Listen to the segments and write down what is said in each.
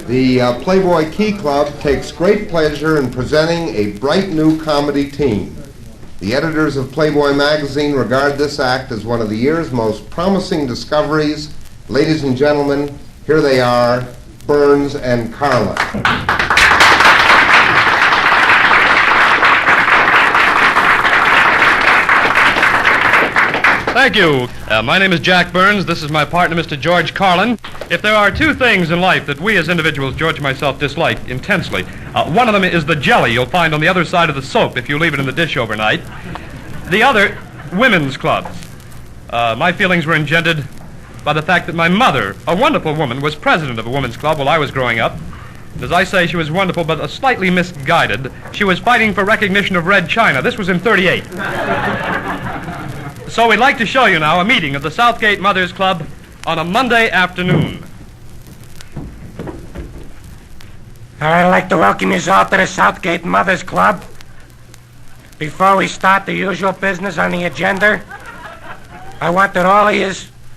The Playboy Club takes great pleasure in presenting a bright new comedy team. The editors of Playboy magazine regard this act as one of the year's most promising discoveries. Ladies and gentlemen, here they are, Burns and Carlin. Thank you. My name is Jack Burns. This is my partner, Mr. George Carlin. If there are two things in life that we as individuals, George and myself, dislike intensely, one of them is the jelly you'll find on the other side of the soap if you leave it in the dish overnight. The other, women's clubs. My feelings were engendered by the fact that my mother, a wonderful woman, was president of a women's club while I was growing up. As I say, she was wonderful, but slightly misguided. She was fighting for recognition of Red China. This was in '38. So we'd like to show you now a meeting of the Southgate Mothers Club on a Monday afternoon. I'd like to welcome you all to the Southgate Mothers Club. Before we start the usual business on the agenda, I want that all of you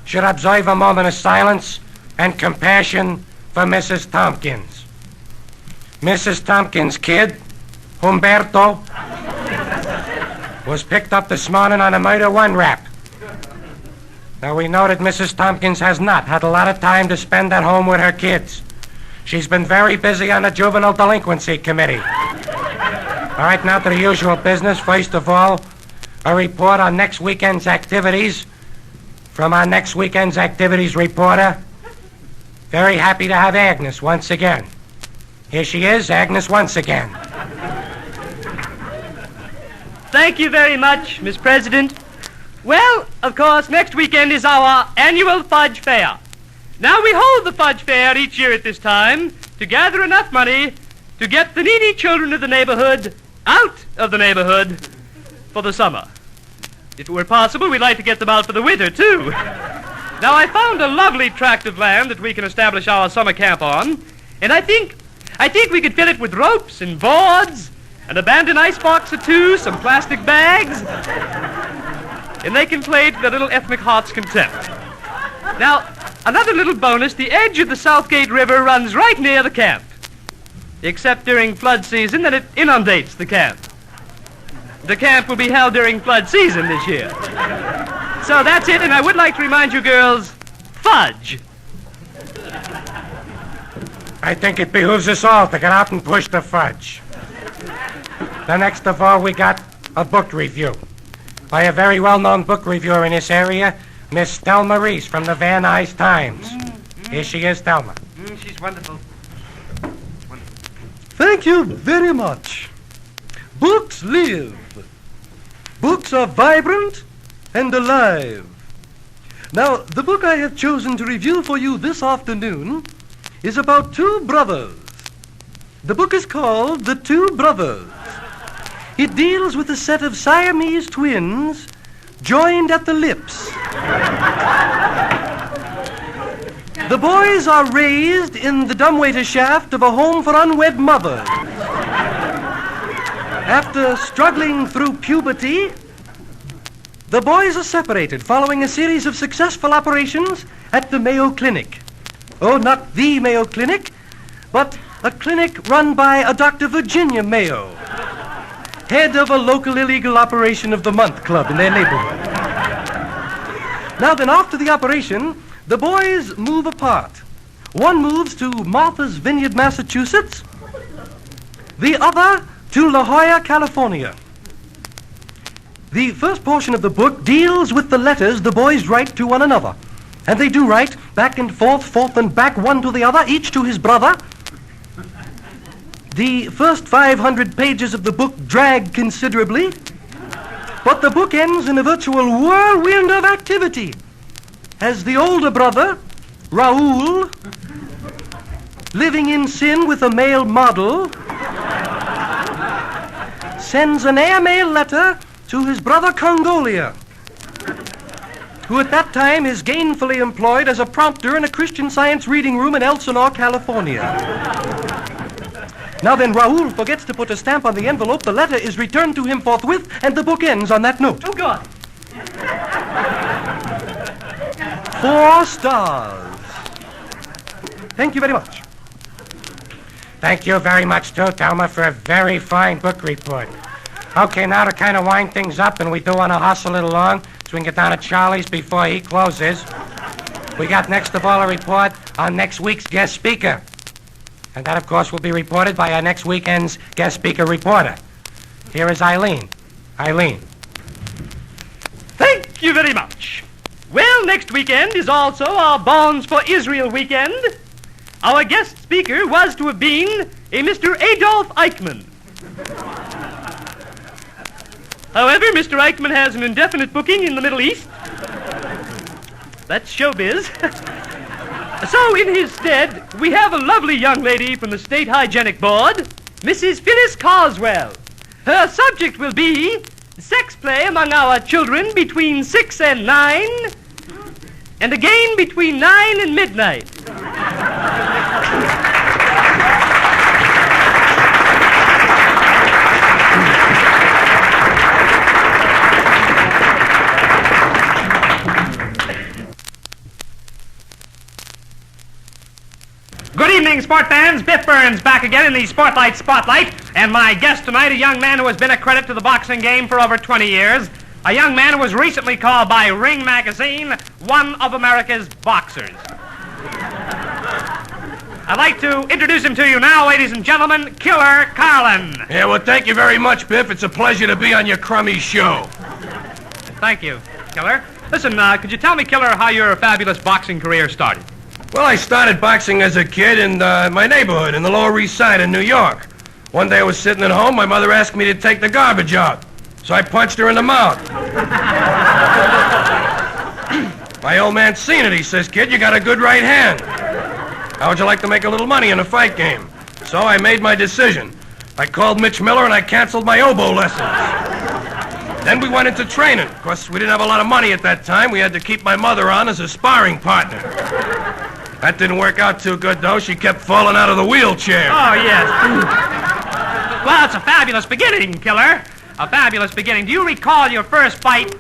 should observe a moment of silence and compassion for Mrs. Tompkins. Mrs. Tompkins' kid, Humberto, was picked up this morning on a murder one rap. Now, we know that Mrs. Tompkins has not had a lot of time to spend at home with her kids. She's been very busy on the Juvenile Delinquency Committee. All right, now to the usual business. First of all, a report on next weekend's activities from our next weekend's activities reporter. Very happy to have Agnes once again. Here she is, Agnes, once again. Thank you very much, Miss President. Well, of course, next weekend is our annual Fudge Fair. Now, we hold the Fudge Fair each year at this time to gather enough money to get the needy children of the neighborhood out of the neighborhood for the summer. If it were possible, we'd like to get them out for the winter, too. Now, I found a lovely tract of land that we can establish our summer camp on, and I think we could fill it with ropes and boards, an abandoned icebox or two, some plastic bags, and they can play to their little ethnic heart's content. Now, another little bonus, the edge of the Southgate River runs right near the camp, except during flood season, then it inundates the camp. The camp will be held during flood season this year. So that's it, and I would like to remind you girls, fudge. I think it behooves us all to get out and push the fudge. The next of all, we got a book review by a very well-known book reviewer in this area, Miss Thelma Reese from the Van Nuys Times. Here she is, Thelma. She's wonderful. Thank you very much. Books live. Books are vibrant and alive. Now, the book I have chosen to review for you this afternoon is about two brothers. The book is called The Two Brothers. It deals with a set of Siamese twins joined at the lips. The boys are raised in the dumbwaiter shaft of a home for unwed mothers. After struggling through puberty, the boys are separated following a series of successful operations at the Mayo Clinic. Oh, not the Mayo Clinic, but a clinic run by a Dr. Virginia Mayo, head of a local illegal operation of the month club in their neighborhood. Now then, after the operation, the boys move apart. One moves to Martha's Vineyard, Massachusetts. The other to La Jolla, California. The first portion of the book deals with the letters the boys write to one another. And they do write back and forth and back, one to the other, each to his brother. The first 500 pages of the book drag considerably, but the book ends in a virtual whirlwind of activity as the older brother, Raoul, living in sin with a male model, sends an airmail letter to his brother Congolia, who at that time is gainfully employed as a prompter in a Christian Science reading room in Elsinore, California. Now then, Raoul forgets to put a stamp on the envelope. The letter is returned to him forthwith, and the book ends on that note. Oh, God. 4 stars. Thank you very much. Thank you very much, too, Thelma, for a very fine book report. Okay, now to kind of wind things up, and we do want to hustle it along so we can get down to Charlie's before he closes. We got next of all a report on next week's guest speaker. And that, of course, will be reported by our next weekend's guest speaker reporter. Here is Eileen. Eileen. Thank you very much. Well, next weekend is also our Bonds for Israel weekend. Our guest speaker was to have been a Mr. Adolf Eichmann. However, Mr. Eichmann has an indefinite booking in the Middle East. That's showbiz. So, in his stead, we have a lovely young lady from the State Hygienic Board, Mrs. Phyllis Carswell. Her subject will be sex play among our children between 6 and 9, and again between 9 and midnight. Good evening, sport fans. Biff Burns back again in the Spotlight. And my guest tonight, a young man who has been a credit to the boxing game for over 20 years. A young man who was recently called by Ring Magazine one of America's boxers. I'd like to introduce him to you now, ladies and gentlemen, Killer Carlin. Yeah, well, thank you very much, Biff. It's a pleasure to be on your crummy show. Thank you, Killer. Listen, could you tell me, Killer, how your fabulous boxing career started? Well, I started boxing as a kid in my neighborhood in the Lower East Side of New York. One day I was sitting at home, my mother asked me to take the garbage out. So I punched her in the mouth. My old man seen it. He says, "Kid, you got a good right hand. How would you like to make a little money in a fight game?" So I made my decision. I called Mitch Miller and I canceled my oboe lessons. Then we went into training. Of course, we didn't have a lot of money at that time. We had to keep my mother on as a sparring partner. That didn't work out too good, though. She kept falling out of the wheelchair. Oh, yes. Well, it's a fabulous beginning, Killer. A fabulous beginning. Do you recall your first fight?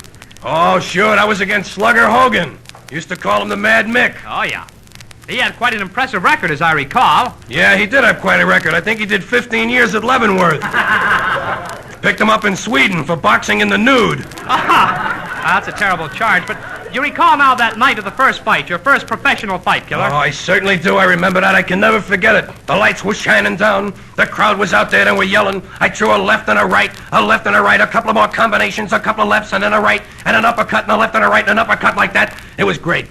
Oh, sure. That was against Slugger Hogan. Used to call him the Mad Mick. Oh, yeah. He had quite an impressive record, as I recall. Yeah, he did have quite a record. I think he did 15 years at Leavenworth. Picked him up in Sweden for boxing in the nude. That's a terrible charge, but you recall now that night of the first fight, your first professional fight, Killer? Oh, I certainly do. I remember that. I can never forget it. The lights were shining down. The crowd was out there and were yelling. I threw a left and a right, a couple of more combinations, a couple of lefts and then a right, and an uppercut and a left and a right and an uppercut like that. It was great.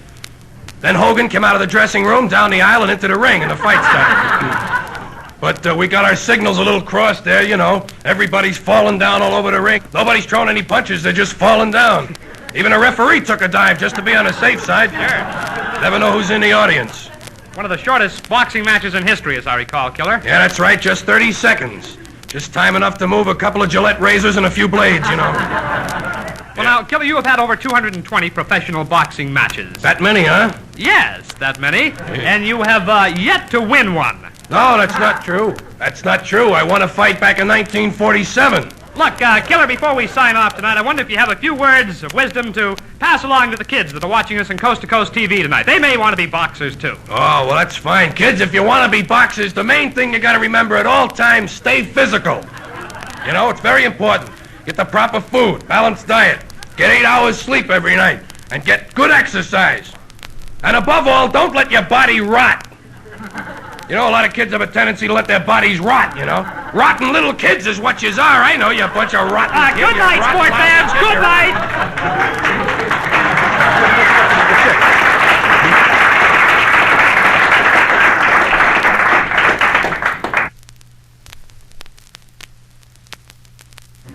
Then Hogan came out of the dressing room, down the aisle, and into the ring, and the fight started. But we got our signals a little crossed there, you know. Everybody's falling down all over the ring. Nobody's throwing any punches. They're just falling down. Even a referee took a dive just to be on the safe side. Sure. Never know who's in the audience. One of the shortest boxing matches in history, as I recall, Killer. Yeah, that's right. Just 30 seconds. Just time enough to move a couple of Gillette razors and a few blades, you know. Well, now, Killer, you have had over 220 professional boxing matches. That many, huh? Yes, that many. And you have yet to win one. No, that's not true. That's not true. I won a fight back in 1947. Look, Killer, before we sign off tonight, I wonder if you have a few words of wisdom to pass along to the kids that are watching us on Coast to Coast TV tonight. They may want to be boxers, too. Oh, well, that's fine. Kids, if you want to be boxers, the main thing you got to remember at all times, stay physical. You know, it's very important. Get the proper food, balanced diet. Get 8 hours sleep every night. And get good exercise. And above all, don't let your body rot. You know, a lot of kids have a tendency to let their bodies rot, you know. Rotten little kids is what yous are. I know, you bunch of rotten kids. Good night, sport fans. Good night.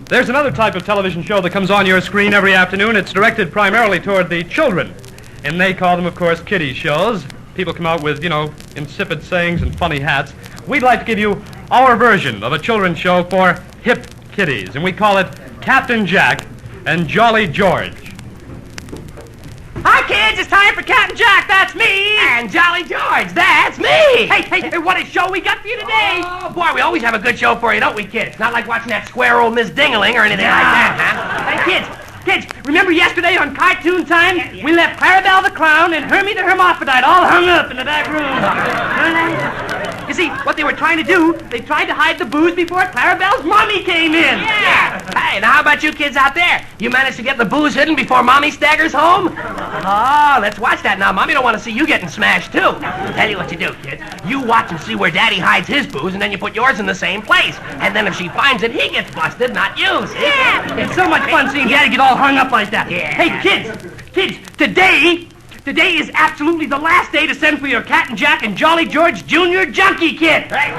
There's another type of television show that comes on your screen every afternoon. It's directed primarily toward the children. And they call them, of course, kiddie shows. People come out with, you know, insipid sayings and funny hats. We'd like to give you our version of a children's show for hip kiddies, and we call it Captain Jack and Jolly George. Hi, kids. It's time for Captain Jack. That's me. And Jolly George, that's me! Hey, what a show we got for you today. Oh, boy, we always have a good show for you, don't we, kids? Not like watching that square old Miss Dingaling or anything like that, huh? Hey, kids, remember yesterday on Cartoon Time, we left Clarabelle the Clown and Hermie the Hermaphrodite all hung up in the back room. You see, what they were trying to do, they tried to hide the booze before Clarabelle's mommy came in. Yeah. Hey, now how about you kids out there? You managed to get the booze hidden before Mommy staggers home? Oh, let's watch that now. Mommy don't want to see you getting smashed, too. Tell you what you do, kids. You watch and see where Daddy hides his booze, and then you put yours in the same place. And then if she finds it, he gets busted, not you. See? Yeah. It's so much fun seeing Daddy get all hung up like that. Yeah. Hey, kids, today is absolutely the last day to send for your Captain Jack and Jolly George Jr. junkie kit. Right.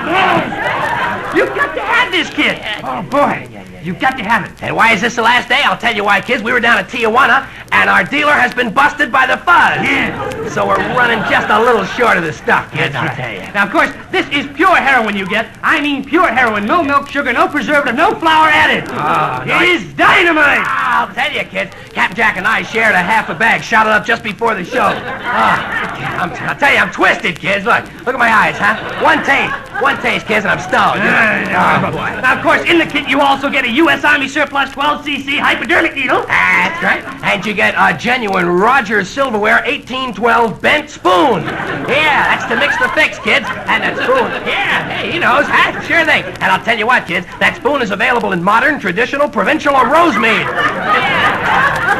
You've got to have this kit. Oh, boy. You've got to have it. And why is this the last day? I'll tell you why, kids. We were down at Tijuana, and our dealer has been busted by the fuzz. Yeah. So we're running just a little short of the stuff, kids, I'll tell you. Now, of course, this is pure heroin you get. I mean pure heroin. No milk, sugar, no preservative, no flour added. Oh, no. It is dynamite. I'll tell you, kids. Captain Jack and I shared a half a bag, shot it up just before the show. I'll tell you, I'm twisted, kids. Look at my eyes, huh? One taste, kids, and I'm stoned. Oh, boy. Now, of course, in the kit, you also get a U.S. Army surplus 12cc hypodermic needle. That's right. And you get a genuine Rogers Silverware 1812 bent spoon. Yeah, that's to mix the fix, kids. And that spoon, yeah, hey, he knows, huh? Sure thing. And I'll tell you what, kids, that spoon is available in modern, traditional, provincial, or Rosemead.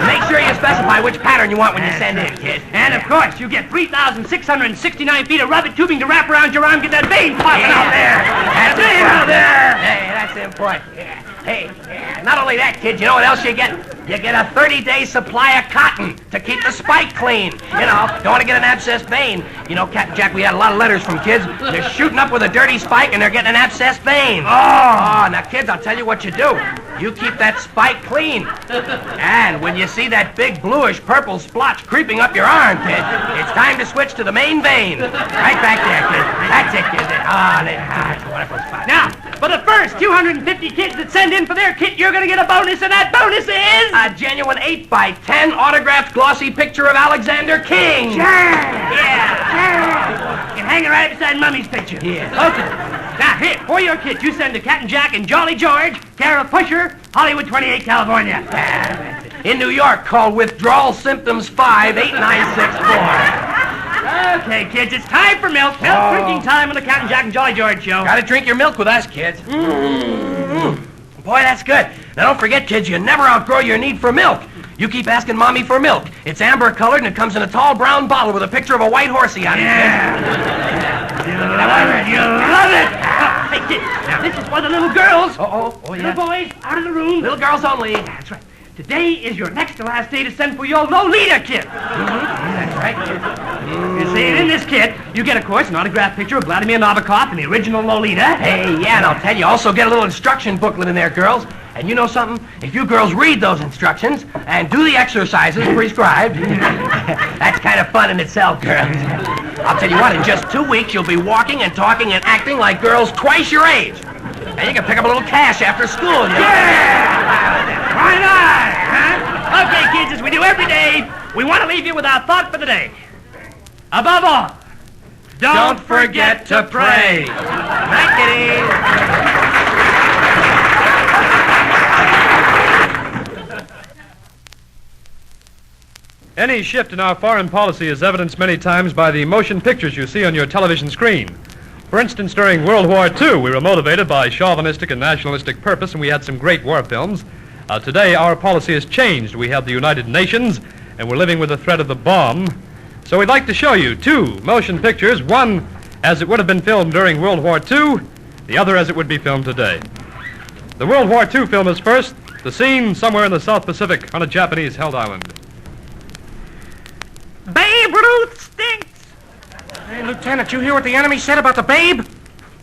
Make sure you specify which pattern you want when you send in, kids. And, of course, you get 3,669 feet of rubber tubing to wrap around your arm, get that vein popping out there. That's vein out there. Hey, that's important. Yeah. Hey, not only that, kids, you know what else you get? You get a 30-day supply of cotton to keep the spike clean. You know, don't want to get an abscessed vein. You know, Captain Jack, we had a lot of letters from kids. They're shooting up with a dirty spike and they're getting an abscessed vein. Oh, now, kids, I'll tell you what you do. You keep that spike clean. And when you see that big bluish-purple splotch creeping up your arm, kid, it's time to switch to the main vein. Right back there, kid. That's it, kid. That's a wonderful spot. Now, for the first 250 kids that send in for their kit, you're going to get a bonus, and that bonus is... a genuine 8x10 autographed glossy picture of Alexander King. Yeah. You can hang it right beside Mummy's picture. Yeah. Okay. Now, here, for your kit, you send to Captain Jack and Jolly George, care of Pusher, Hollywood 28, California. In New York, call Withdrawal Symptoms 58964. Okay, kids, it's time for milk. Milk drinking time on the Captain Jack and Jolly George show. Gotta drink your milk with us, kids. Boy, that's good. Now, don't forget, kids, you never outgrow your need for milk. You keep asking Mommy for milk. It's amber-colored, and it comes in a tall brown bottle with a picture of a white horsey on it. You love it. Hey, kids, now this is for the little girls. Yeah. Little boys, out of the room. Little girls only. That's right. Today is your next to last day to send for your Lolita kit. That's right. You see, in this kit, you get, of course, an autographed picture of Vladimir Nabokov and the original Lolita. Hey, yeah, and I'll tell you, also get a little instruction booklet in there, girls. And you know something? If you girls read those instructions and do the exercises prescribed, that's kind of fun in itself, girls. I'll tell you what, in just 2 weeks, you'll be walking and talking and acting like girls twice your age. And you can pick up a little cash after school, you know? Yeah! Why not? Huh? Okay, kids, as we do every day, we want to leave you with our thought for the day. Above all, don't forget to pray. Night, kiddies. Any shift in our foreign policy is evidenced many times by the motion pictures you see on your television screen. For instance, during World War II, we were motivated by chauvinistic and nationalistic purpose, and we had some great war films. Today, our policy has changed. We have the United Nations, and we're living with the threat of the bomb. So we'd like to show you 2 motion pictures, one as it would have been filmed during World War II, the other as it would be filmed today. The World War II film is first, the scene somewhere in the South Pacific on a Japanese-held island. Babe Ruth stinks. Hey, Lieutenant, you hear what the enemy said about the babe?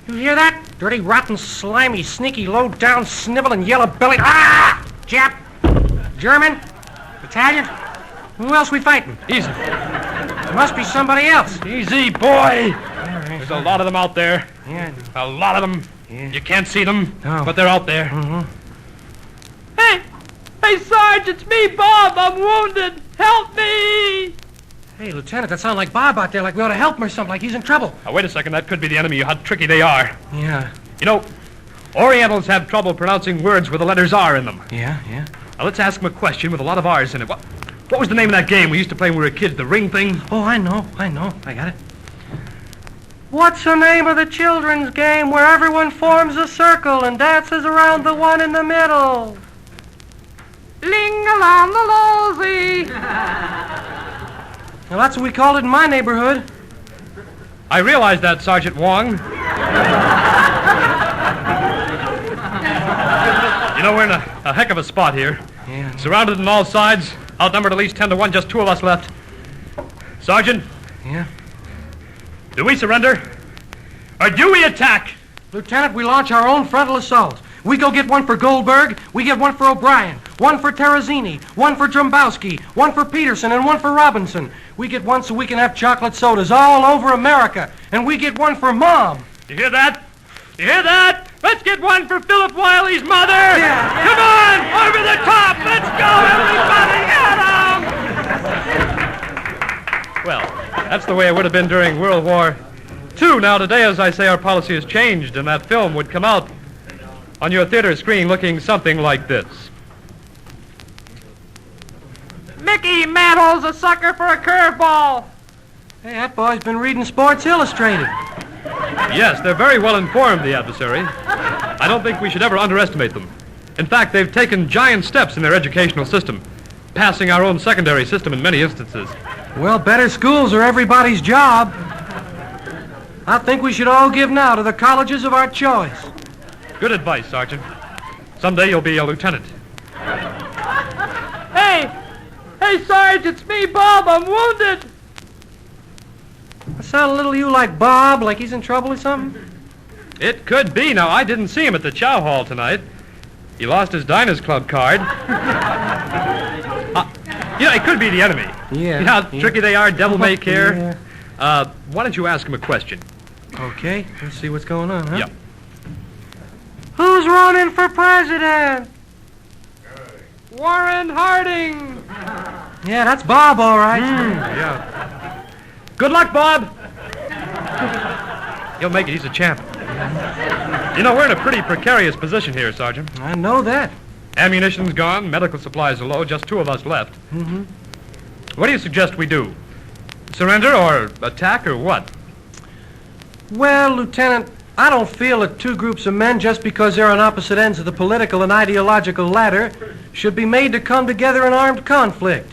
You hear that? Dirty, rotten, slimy, sneaky, low-down, sniveling, yellow-bellied... Ah! Jap? German? Italian? Who else we fighting? Easy. There must be somebody else. Easy, boy. There's a lot of them out there. Yeah. A lot of them. Yeah. You can't see them, No. but they're out there. Mm-hmm. Hey, Sarge, it's me, Bob. I'm wounded. Help me. Hey, Lieutenant, that sounds like Bob out there, like we ought to help him or something, like he's in trouble. Now, wait a second. That could be the enemy. How tricky they are. Yeah. You know, Orientals have trouble pronouncing words where the letters R in them. Yeah. Now, let's ask them a question with a lot of R's in it. What was the name of that game we used to play when we were kids, the ring thing? Oh, I know. I got it. What's the name of the children's game where everyone forms a circle and dances around the one in the middle? Ling-a-long-a-losey. Well, that's what we called it in my neighborhood. I realize that, Sergeant Wong. You know, we're in a heck of a spot here. Yeah. Surrounded on all sides, outnumbered at least 10 to 1, just 2 of us left. Sergeant? Yeah? Do we surrender? Or do we attack? Lieutenant, we launch our own frontal assault. We go get one for Goldberg, we get one for O'Brien, one for Terrazini, one for Drombowski, one for Peterson, and one for Robinson. We get one so we can have chocolate sodas all over America. And we get one for Mom. You hear that? You hear that? Let's get one for Philip Wiley's mother! Yeah. Come on! Over the top! Let's go, everybody! Get 'em! Well, that's the way it would have been during World War II. Now, today, as I say, our policy has changed, and that film would come out on your theater screen looking something like this. Mickey Mantle's a sucker for a curveball. Hey, that boy's been reading Sports Illustrated. Yes, they're very well informed, the adversary. I don't think we should ever underestimate them. In fact, they've taken giant steps in their educational system, passing our own secondary system in many instances. Well, better schools are everybody's job. I think we should all give now to the colleges of our choice. Good advice, Sergeant. Someday you'll be a lieutenant. Hey, Sarge, it's me, Bob. I'm wounded. I sound a little to you like Bob, like he's in trouble or something? It could be. Now, I didn't see him at the chow hall tonight. He lost his Diners Club card. It could be the enemy. Yeah. You know how tricky they are, devil-may-care. Yeah. Why don't you ask him a question? Okay, let's see what's going on, huh? Yeah. Who's running for president? Warren Harding. Yeah, that's Bob, all right. Yeah. Good luck, Bob. He'll make it. He's a champ. You know, we're in a pretty precarious position here, Sergeant. I know that. Ammunition's gone, medical supplies are low, just 2 of us left. Mm-hmm. What do you suggest we do? Surrender or attack or what? Well, Lieutenant, I don't feel that 2 groups of men, just because they're on opposite ends of the political and ideological ladder, should be made to come together in armed conflict.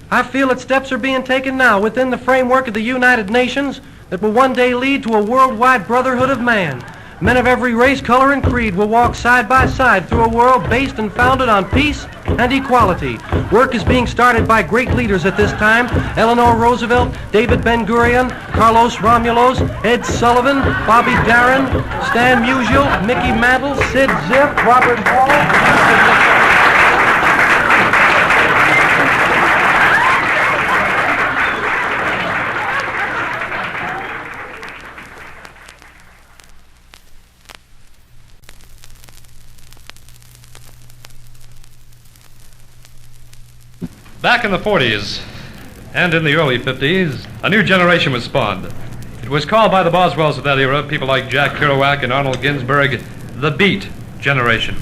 I feel that steps are being taken now within the framework of the United Nations that will one day lead to a worldwide brotherhood of man. Men of every race, color, and creed will walk side by side through a world based and founded on peace and equality. Work is being started by great leaders at this time: Eleanor Roosevelt, David Ben-Gurion, Carlos Romulos, Ed Sullivan, Bobby Darin, Stan Musial, Mickey Mantle, Sid Ziff, Robert Hall. Back in the 40s and in the early 50s, a new generation was spawned. It was called by the Boswells of that era, people like Jack Kerouac and Arnold Ginsberg, the Beat Generation.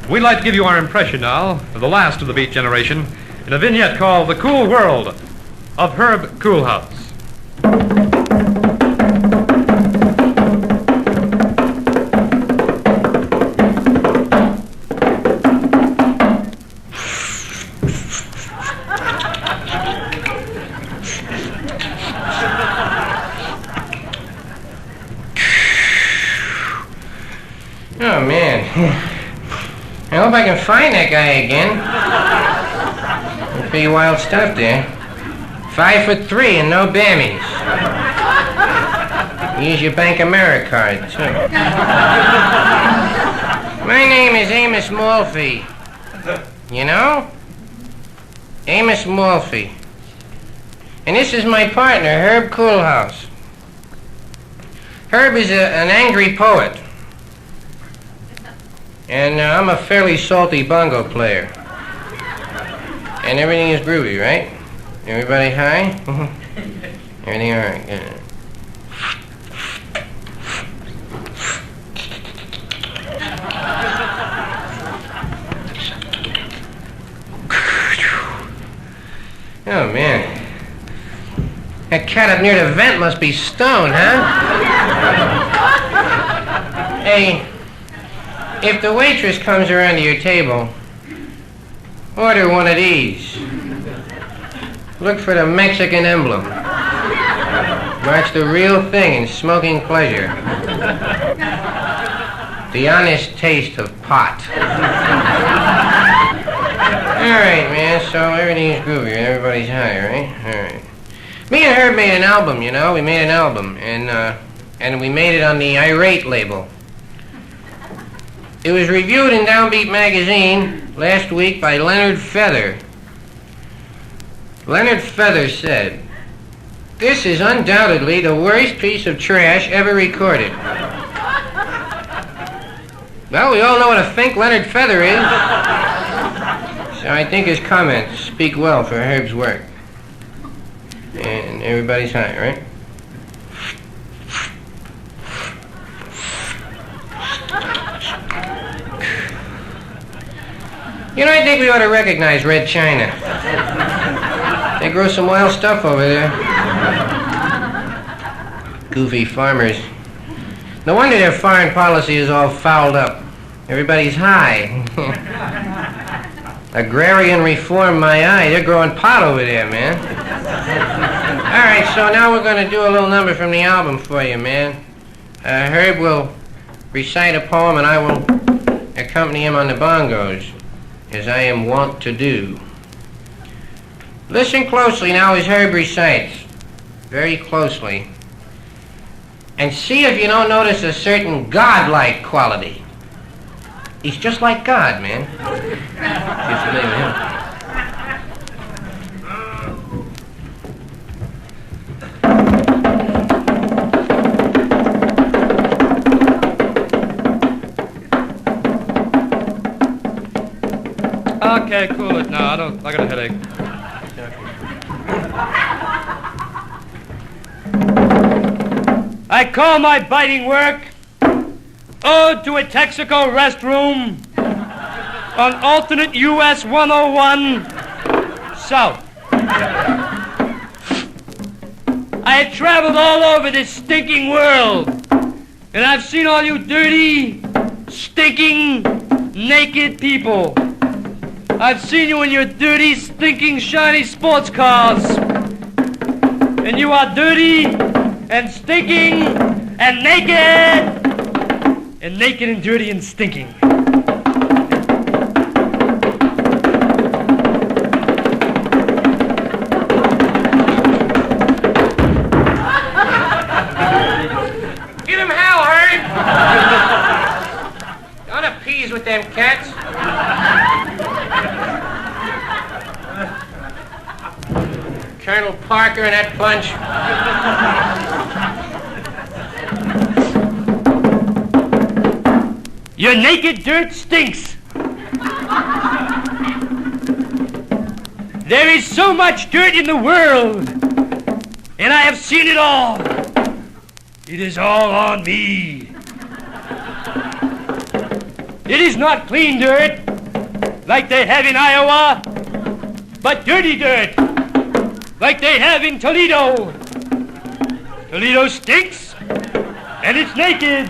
We'd like to give you our impression now of the last of the Beat Generation in a vignette called The Cool World of Herb Koolhaus. Oh, man. I hope I can find that guy again. Pretty wild stuff there. 5'3" and no bammies. Use your Bank America card, too. My name is Amos Malfi. You know? Amos Malfi. And this is my partner, Herb Koolhaus. Herb is an angry poet. And I'm a fairly salty bongo player. And everything is groovy, right? Everybody high? Everything all right? Good. Oh, man. That cat up near the vent must be stoned, huh? Hey, if the waitress comes around to your table, order one of these. Look for the Mexican emblem. Marks the real thing in smoking pleasure. The honest taste of pot. All right, man, so everything's groovy and everybody's high, right? All right. Me and Herb made an album, you know. We made an album, and we made it on the Irate label. It was reviewed in Downbeat magazine last week by Leonard Feather. Leonard Feather said, "This is undoubtedly the worst piece of trash ever recorded." Well, we all know what a fink Leonard Feather is. So I think his comments speak well for Herb's work. And everybody's high, right? You know, I think we ought to recognize Red China. They grow some wild stuff over there. Goofy farmers. No wonder their foreign policy is all fouled up. Everybody's high. Agrarian reform, my eye. They're growing pot over there, man. All right, so now we're going to do a little number from the album for you, man. Herb will recite a poem and I will accompany him on the bongos, as I am wont to do. Listen closely now as Herb recites. Very closely. And see if you don't notice a certain godlike quality. He's just like God, man. Just the name of him. Okay, cool it now. I got a headache. I call my biting work Ode to a Texaco Restroom on alternate US 101 South. I had traveled all over this stinking world, and I've seen all you dirty, stinking, naked people. I've seen you in your dirty, stinking, shiny sports cars. And you are dirty and stinking and naked. And naked and dirty and stinking. Give him hell, Herb! Don't appease with them cats. Colonel Parker and that bunch. Your naked dirt stinks. There is so much dirt in the world, and I have seen it all. It is all on me. It is not clean dirt, like they have in Iowa, but dirty dirt, like they have in Toledo. Toledo stinks, and it's naked.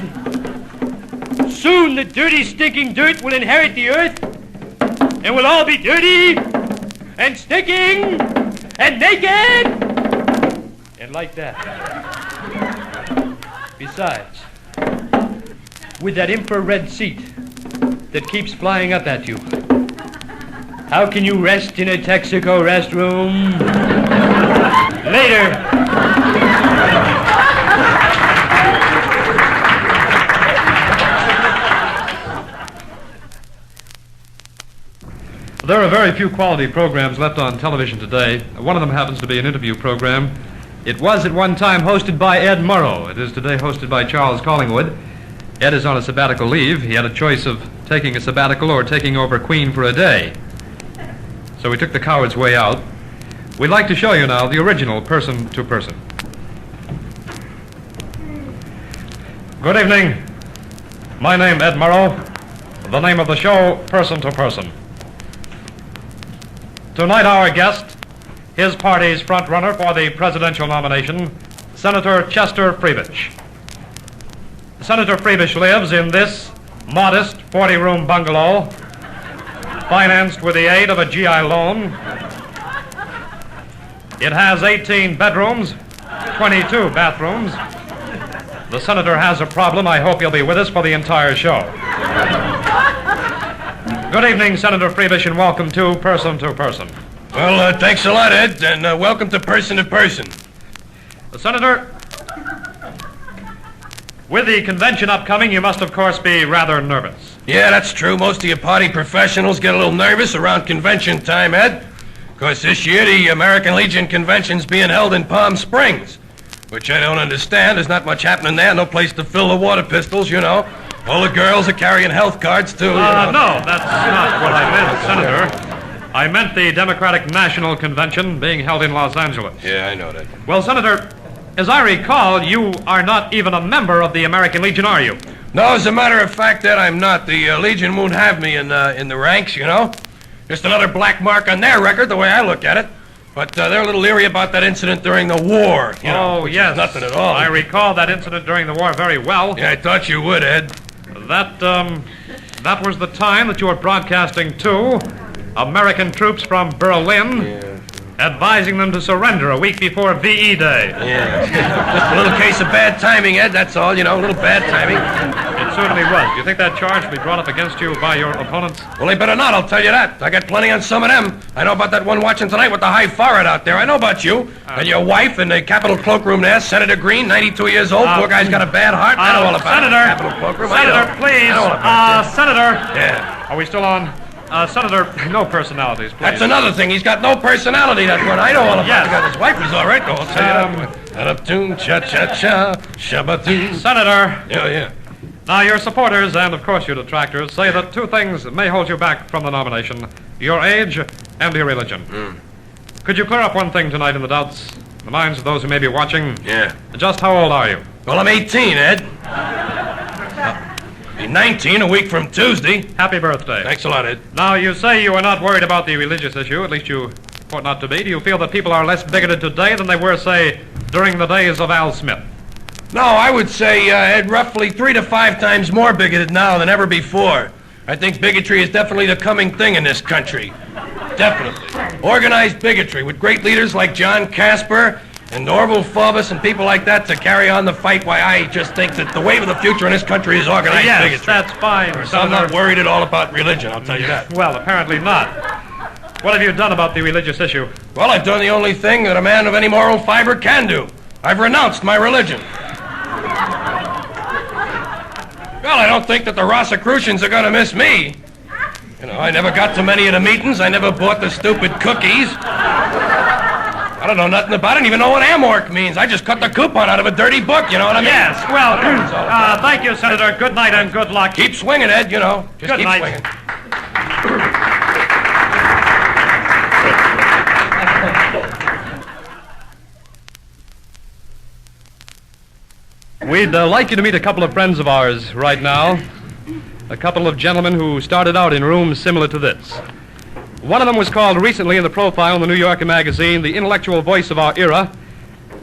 Soon the dirty, stinking dirt will inherit the earth, and we'll all be dirty, and stinking, and naked, and like that. Besides, with that infrared seat that keeps flying up at you, how can you rest in a Texaco restroom? Later. There are very few quality programs left on television today. One of them happens to be an interview program. It was at one time hosted by Ed Murrow. It is today hosted by Charles Collingwood. Ed is on a sabbatical leave. He had a choice of taking a sabbatical or taking over Queen for a day. So we took the coward's way out. We'd like to show you now the original Person to Person. Good evening. My name Ed Murrow. The name of the show, Person to Person. Tonight our guest, his party's front-runner for the presidential nomination, Senator Chester Freebich. Senator Freebich lives in this modest 40-room bungalow, financed with the aid of a GI loan. It has 18 bedrooms, 22 bathrooms. The senator has a problem. I hope you'll be with us for the entire show. Good evening, Senator Freebich, and welcome to Person to Person. Well, thanks a lot, Ed, and welcome to Person to Person. Senator, with the convention upcoming, you must, of course, be rather nervous. Yeah, that's true. Most of your party professionals get a little nervous around convention time, Ed. Of course, this year the American Legion Convention's being held in Palm Springs, which I don't understand. There's not much happening there. No place to fill the water pistols, you know. All the girls are carrying health cards, too. No, that's not what I meant, Senator. I meant the Democratic National Convention being held in Los Angeles. Yeah, I know that. Well, Senator, as I recall, you are not even a member of the American Legion, are you? No, as a matter of fact, Ed, I'm not. The Legion won't have me in the ranks, you know. Just another black mark on their record, the way I look at it. But they're a little leery about that incident during the war, you know. Oh, yes. Nothing at all. I recall that incident during the war very well. Yeah, I thought you would, Ed. That was the time that you were broadcasting to American troops from Berlin, advising them to surrender a week before VE Day. Yeah. Just a little case of bad timing, Ed, that's all, you know, a little bad timing. It certainly was. Do you think that charge will be brought up against you by your opponents? Well, they better not, I'll tell you that. I got plenty on some of them. I know about that one watching tonight with the high forehead out there. I know about you. And your wife in the Capitol cloakroom there, Senator Green, 92 years old. Poor guy's got a bad heart. I know all about Senator, it. Capitol cloakroom. Senator, please. Senator. Yeah. Are we still on? Senator, no personalities, please. That's another thing. He's got no personality, that one. I know all about it. His wife was all right, though. I'll tell you that. Up-tune, cha-cha-cha, shabba-tune. Senator. Yeah. Now, your supporters and, of course, your detractors say that two things may hold you back from the nomination: your age and your religion. Could you clear up one thing tonight in the doubts, in the minds of those who may be watching? Yeah. Just how old are you? Well, I'm 18, Ed. Be 19 a week from Tuesday. Happy birthday. Thanks a lot, Ed. Now, you say you are not worried about the religious issue, at least you ought not to be. Do you feel that people are less bigoted today than they were, say, during the days of Al Smith? No, I would say, Ed, roughly 3 to 5 times more bigoted now than ever before. I think bigotry is definitely the coming thing in this country. Definitely. Organized bigotry with great leaders like John Casper and Orville Faubus and people like that to carry on the fight. Why, I just think that the wave of the future in this country is organized bigotry. Yes, that's fine, So I'm not worried at all about religion, I'll tell you that. Well, apparently not. What have you done about the religious issue? Well, I've done the only thing that a man of any moral fiber can do. I've renounced my religion. Well, I don't think that the Rosicrucians are going to miss me. You know, I never got to many of the meetings. I never bought the stupid cookies. I don't know nothing about it. I don't even know what amorc means. I just cut the coupon out of a dirty book, you know what I mean? Yes, well, thank you, Senator. Good night and good luck. Keep swinging, Ed, you know. Just Good keep night. swinging. We'd like you to meet a couple of friends of ours right now. A couple of gentlemen who started out in rooms similar to this. One of them was called recently in the profile in the New Yorker magazine, the intellectual voice of our era.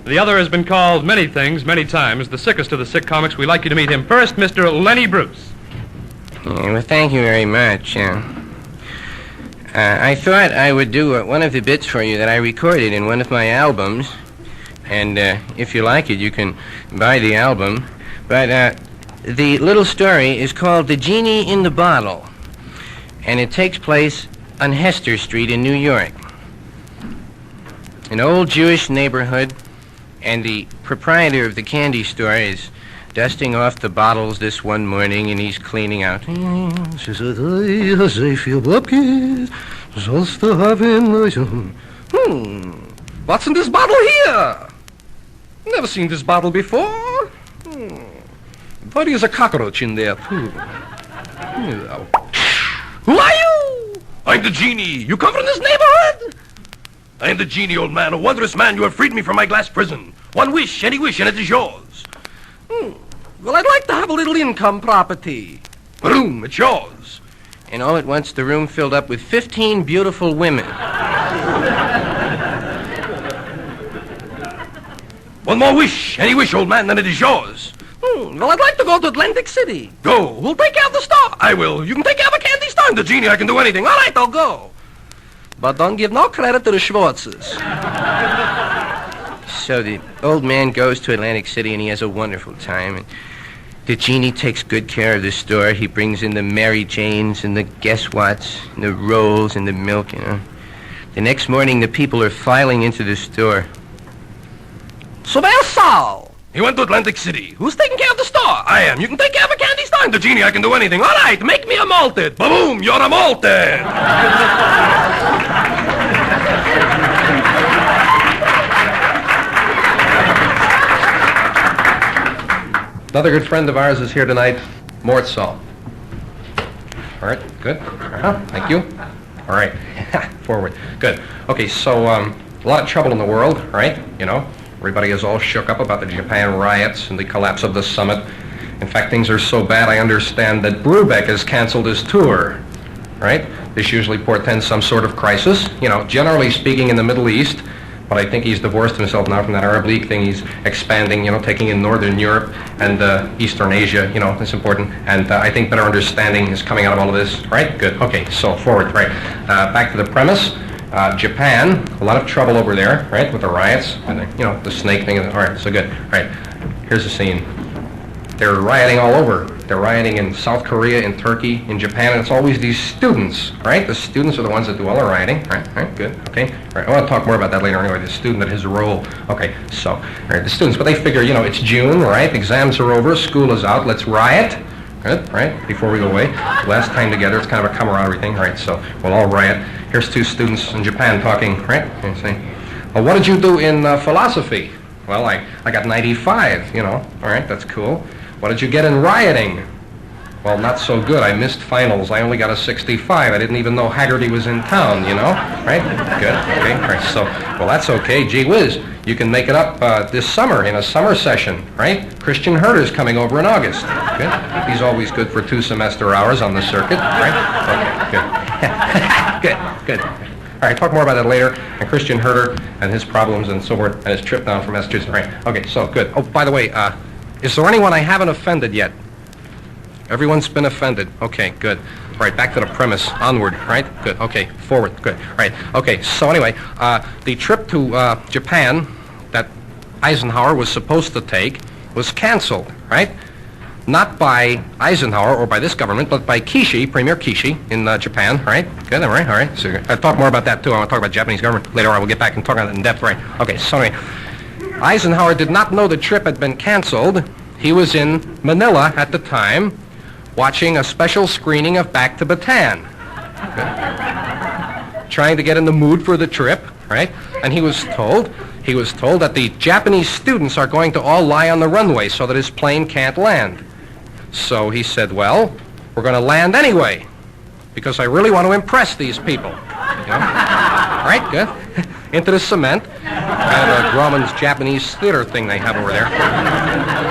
The other has been called many things, many times, the sickest of the sick comics. We'd like you to meet him first, Mr. Lenny Bruce. Well, thank you very much. I thought I would do one of the bits for you that I recorded in one of my albums. And if you like it, you can buy the album. But the little story is called The Genie in the Bottle. And it takes place on Hester Street in New York. An old Jewish neighborhood, and the proprietor of the candy store is dusting off the bottles this one morning, and he's cleaning out. She said, What's in this bottle here? Never seen this bottle before. What is a cockroach in there, too? Who are you? I'm the genie. You come from this neighborhood? I am the genie, old man. A wondrous man. You have freed me from my glass prison. One wish, any wish, and it is yours. Well, I'd like to have a little income property. Boom, it's yours. And all at once, the room filled up with 15 beautiful women. One more wish. Any wish, old man, then it is yours. Well, I'd like to go to Atlantic City. Go. Who'll take care of the store? I will. You can take care of a candy store. I'm the genie. I can do anything. All right, I'll go. But don't give no credit to the Schwartzes. So the old man goes to Atlantic City, and he has a wonderful time. And the genie takes good care of the store. He brings in the Mary Janes and the guess-whats and the rolls and the milk, you know. The next morning, the people are filing into the store. So there's Sal. He went to Atlantic City. Who's taking care of the store? I am. You can take care of a candy store. I'm the genie. I can do anything. All right, make me a malted. Ba-boom, you're a malted. Another good friend of ours is here tonight, Mort Saul. All right, good. Thank you. All right, forward. Good. Okay, so a lot of trouble in the world, right? You know, everybody is all shook up about the Japan riots and the collapse of the summit. In fact, things are so bad, I understand that Brubeck has canceled his tour, right? This usually portends some sort of crisis, you know, generally speaking in the Middle East. But I think he's divorced himself now from that Arab League thing. He's expanding, you know, taking in Northern Europe and Eastern Asia, you know, that's important. And I think better understanding is coming out of all of this, right? Good. Okay, so forward, right. Back to the premise. Japan, a lot of trouble over there, right, with the riots and, you know, the snake thing. All right, so good. All right, here's the scene. They're rioting all over. They're rioting in South Korea, in Turkey, in Japan, and it's always these students, right? The students are the ones that do all the rioting, right? Good, okay. All right, I want to talk more about that later anyway, the student and his role. Okay, so, all right, the students, but they figure, you know, it's June, right? Exams are over, school is out, let's riot. Good, right, before we go away. Last time together, it's kind of a camaraderie thing, right? So, we'll all riot. Here's two students in Japan talking, right? You see? Well, what did you do in philosophy? Well, I got 95, you know, all right, that's cool. What did you get in rioting? Well, not so good. I missed finals. I only got a 65. I didn't even know Haggerty was in town, you know? Right? Good. Okay. All right. So, well, that's okay. Gee whiz. You can make it up this summer in a summer session, right? Christian Herter's coming over in August. Good. He's always good for 2 semester hours on the circuit, right? Okay. Good. Good. All right, talk more about that later. And Christian Herter and his problems and so forth and his trip down from Massachusetts. Right. Okay, so good. Oh, by the way, is there anyone I haven't offended yet? Everyone's been offended. Okay, good. All right, back to the premise. Onward, right? Good. Okay, forward. Good. All right. Okay, so anyway, the trip to Japan that Eisenhower was supposed to take was canceled, right? Not by Eisenhower or by this government, but by Kishi, Premier Kishi in Japan, right? Good, all right, all right. So I'll talk more about that, too. I want to talk about Japanese government later on. We'll get back and talk about it in depth, right? Okay, so anyway, Eisenhower did not know the trip had been canceled. He was in Manila at the time, watching a special screening of Back to Bataan. Okay. Trying to get in the mood for the trip, right? And he was told that the Japanese students are going to all lie on the runway so that his plane can't land. So he said, well, we're going to land anyway, because I really want to impress these people. You know? All right, good. Into the cement. Kind of a Grauman's Japanese theater thing they have over there.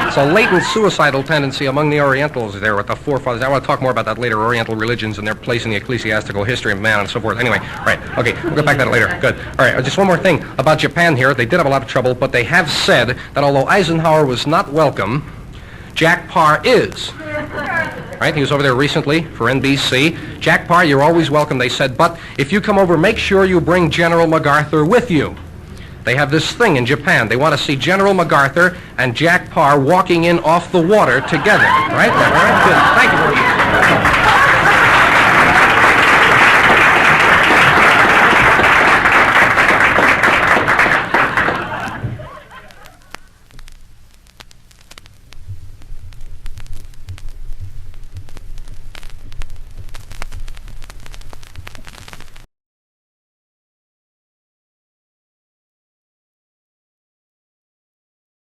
It's a latent suicidal tendency among the Orientals there with the forefathers. I want to talk more about that later, Oriental religions and their place in the ecclesiastical history of man and so forth. Anyway, right, okay, we'll get back to that later. Good. All right, just one more thing about Japan here. They did have a lot of trouble, but they have said that although Eisenhower was not welcome, Jack Parr is. Right, he was over there recently for NBC. Jack Parr, you're always welcome, they said, but if you come over, make sure you bring General MacArthur with you. They have this thing in Japan. They want to see General MacArthur and Jack Parr walking in off the water together. Right? All right, good. Thank you very much.